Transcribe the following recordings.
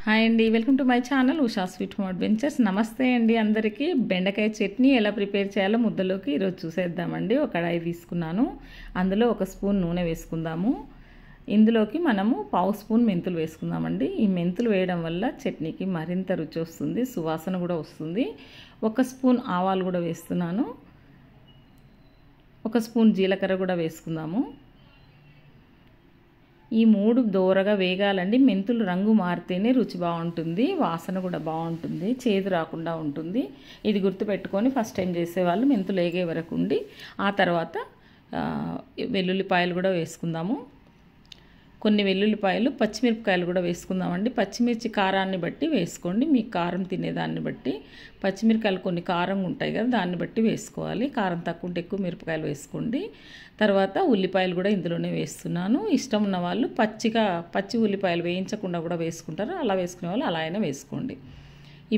Hi అండి, welcome to my channel Usha sweet home adventures. నమస్తే అండి అందరికీ. బెండకాయ చట్నీ ఎలా ప్రిపేర్ చేయాలో ముద్దలోకి ఈరోజు చూసేద్దామండి. ఒక కడాయి తీసుకున్నాను, అందులో 1 స్పూన్ నూనె వేసుకుందాము. ఇందులోకి మనము 1/2 స్పూన్ మెంతులు వేసుకుందామండి. ఈ మెంతులు వేయడం వల్ల చట్నీకి మరింత రుచి వస్తుంది, సువాసన కూడా వస్తుంది. 1 స్పూన్ ఆవాలు కూడా వేస్తున్నాను. 1 స్పూన్ జీలకర్ర కూడా వేసుకుందాము. ఈ 3 దోరగా వేగాలండి. మెంతులు రంగు మారితేనే రుచి బాగుంటుంది, వాసన కూడా బాగుంటుంది, చేదు రాకుండా ఉంటుంది. ఇది గుర్తుపెట్టుకొని ఫస్ట్ టైం చేసేవాళ్ళు మెంతులు వేగే వరకు ఉండి ఆ తర్వాత వెల్లుల్లిపాయలు కూడా వేసుకుందాము. కొన్ని వెల్లుల్లిపాయలు, పచ్చిమిరపకాయలు కూడా వేసుకుందామండి. పచ్చిమిర్చి కారాన్ని బట్టి వేసుకోండి, మీకు కారం తినేదాన్ని బట్టి. పచ్చిమిరపకాయలు కొన్ని కారం ఉంటాయి కదా, దాన్ని బట్టి వేసుకోవాలి. కారం తక్కువ ఉంటే ఎక్కువ మిరపకాయలు వేసుకోండి. తర్వాత ఉల్లిపాయలు కూడా ఇందులోనే వేస్తున్నాను. ఇష్టం ఉన్న వాళ్ళు పచ్చి ఉల్లిపాయలు వేయించకుండా కూడా వేసుకుంటారు, అలా వేసుకునే వాళ్ళు అలా అయినా వేసుకోండి.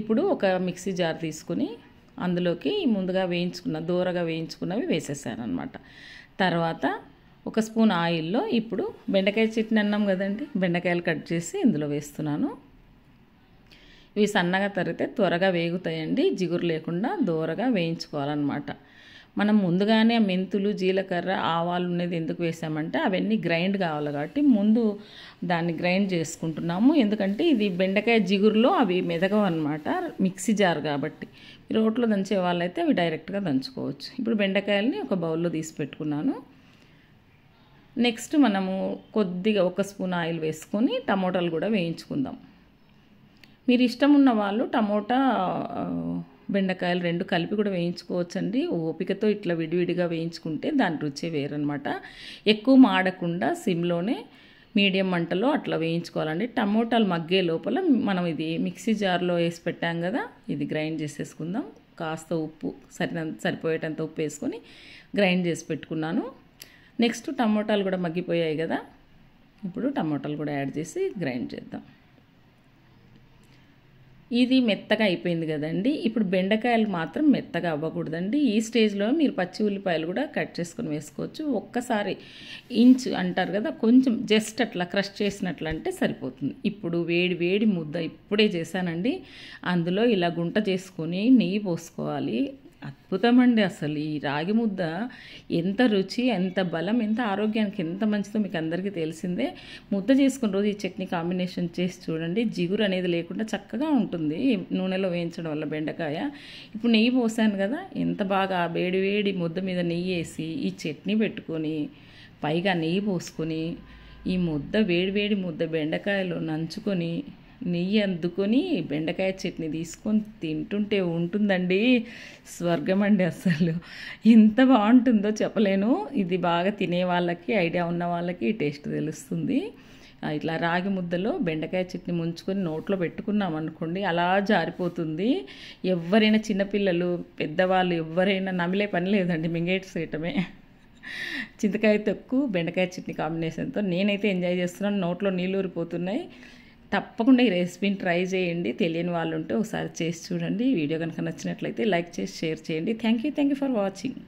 ఇప్పుడు ఒక మిక్సీ జార్ తీసుకుని అందులోకి ముందుగా దోరగా వేయించుకున్నవి వేసేసాను అనమాట. తర్వాత 1 స్పూన్ ఆయిల్లో ఇప్పుడు బెండకాయ చట్నీ అన్నాం కదండి, బెండకాయలు కట్ చేసి ఇందులో వేస్తున్నాను. ఇవి సన్నగా తరిగితే త్వరగా వేగుతాయండి, జిగురు లేకుండా దోరగా వేయించుకోవాలన్నమాట. మనం ముందుగానే మెంతులు, జీలకర్ర, ఆవాలు అనేది ఎందుకు వేసామంటే అవన్నీ గ్రైండ్ కావాలి కాబట్టి ముందు దాన్ని గ్రైండ్ చేసుకుంటున్నాము. ఎందుకంటే ఇది బెండకాయ జిగురులో అవి మెదగవు అనమాట, మిక్సీ జార్ కాబట్టి. రోట్లో దంచే వాళ్ళైతే అవి డైరెక్ట్గా దంచుకోవచ్చు. ఇప్పుడు బెండకాయలని ఒక బౌల్లో తీసి పెట్టుకున్నాను. నెక్స్ట్ మనము కొద్దిగా 1 స్పూన్ ఆయిల్ వేసుకొని టమోటాలు కూడా వేయించుకుందాం. మీరు ఇష్టం ఉన్న వాళ్ళు టమోటా, బెండకాయలు 2 కలిపి కూడా వేయించుకోవచ్చండి. ఓపికతో ఇట్లా విడివిడిగా వేయించుకుంటే దాని రుచి వేరనమాట. ఎక్కువ మాడకుండా సిమ్లోనే మీడియం మంటలో అట్లా వేయించుకోవాలండి. టమోటాలు మగ్గే లోపల మనం ఇది మిక్సీ జార్లో వేసి పెట్టాం కదా, ఇది గ్రైండ్ చేసేసుకుందాం. కాస్త ఉప్పు సరిపోయేటంత ఉప్పు వేసుకొని గ్రైండ్ చేసి పెట్టుకున్నాను. నెక్స్ట్ టమోటాలు కూడా మగ్గిపోయాయి కదా, ఇప్పుడు టమోటాలు కూడా యాడ్ చేసి గ్రైండ్ చేద్దాం. ఇది మెత్తగా అయిపోయింది కదండి. ఇప్పుడు బెండకాయలు మాత్రం మెత్తగా అవ్వకూడదండి. ఈ స్టేజ్లో మీరు పచ్చి ఉల్లిపాయలు కూడా కట్ చేసుకొని వేసుకోవచ్చు. ఒక్కసారి ఇంచు అంటారు కదా, కొంచెం జస్ట్ అట్లా క్రష్ చేసినట్లు అంటే సరిపోతుంది. ఇప్పుడు వేడి ముద్ద ఇప్పుడే చేశానండి, అందులో ఇలా గుంట చేసుకొని నెయ్యి పోసుకోవాలి. అద్భుతమండి అసలు. ఈ రాగి ముద్ద ఎంత రుచి, ఎంత బలం, ఎంత ఆరోగ్యానికి ఎంత మంచిదో మీకు అందరికీ తెలిసిందే. ముద్ద చేసుకున్న రోజు ఈ చట్నీ కాంబినేషన్ చేసి చూడండి, జిగురు అనేది లేకుండా చక్కగా ఉంటుంది నూనెలో వేయించడం వల్ల బెండకాయ. ఇప్పుడు నెయ్యి పోసాను కదా, ఎంత బాగా వేడి ముద్ద మీద నెయ్యి వేసి ఈ చట్నీ పెట్టుకొని పైగా నెయ్యి పోసుకొని ఈ ముద్ద వేడి ముద్ద బెండకాయలో నంచుకొని నెయ్యి అందుకొని బెండకాయ చట్నీ తీసుకొని తింటుంటే ఉంటుందండి స్వర్గం అండి. అసలు ఎంత బాగుంటుందో చెప్పలేను. ఇది బాగా తినే వాళ్ళకి, ఐడియా ఉన్న వాళ్ళకి ఈ టేస్ట్ తెలుస్తుంది. ఇట్లా రాగి ముద్దలో బెండకాయ చట్నీ ముంచుకొని నోట్లో పెట్టుకున్నాం అనుకోండి, అలా జారిపోతుంది. ఎవరైనా చిన్నపిల్లలు, పెద్దవాళ్ళు ఎవరైనా నమిలే పని లేదండి, మింగేసేయటమే. చింతకాయ తొక్కు బెండకాయ చట్నీ కాంబినేషన్తో నేనైతే ఎంజాయ్ చేస్తున్నాను, నోట్లో నీళ్ళు ఊరిపోతున్నాయి. తప్పకుండా ఈ రెసిపీని ట్రై చేయండి. తెలియని వాళ్ళు ఉంటే ఒకసారి చేసి చూడండి. వీడియో కనుక నచ్చినట్లయితే లైక్ చేసి షేర్ చేయండి. Thank you for watching.